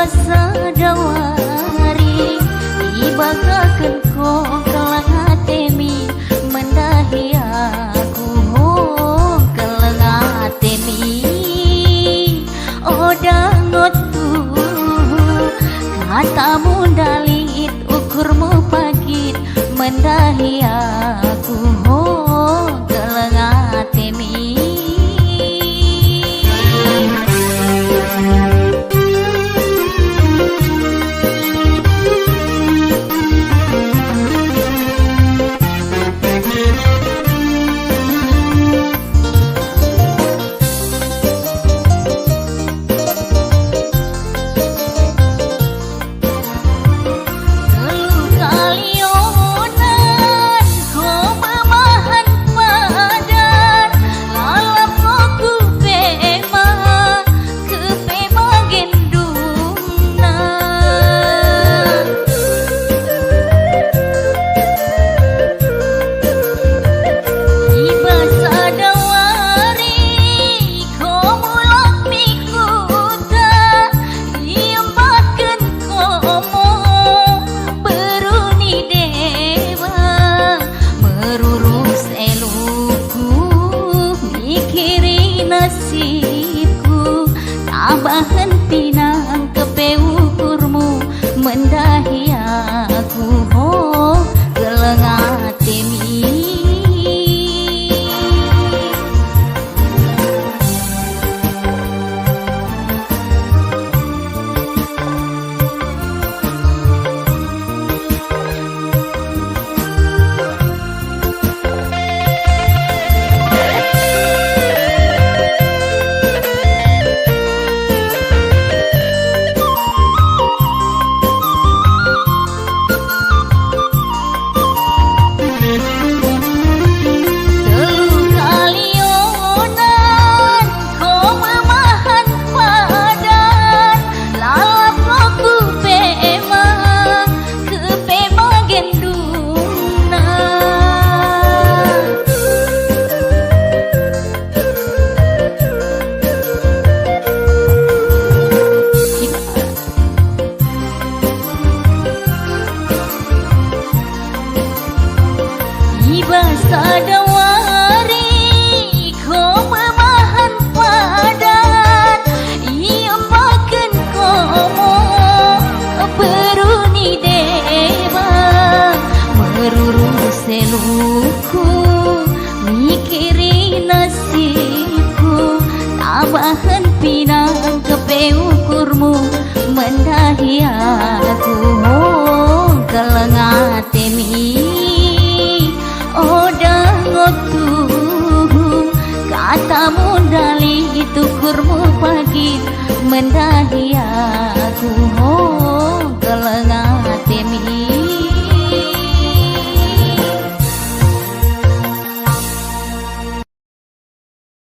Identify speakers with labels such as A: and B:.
A: sadawari ibagakeun ko kelang hatemi mendahi aku kelang hatemi odangot katamu dalit ukurmu pagit mendahi aku kelang hatemi. Nasibku tambahan pinang kepe ukurmu mendahi aku kelang hatemi. Sadawari ko memahan padan iambakeun komo beruni dewa merurus seluku mikiri nasibku tambahan pinang kepe ukurmu mendahi aku kelang hatemi. Katamu dali itu kurmu pagi mendahi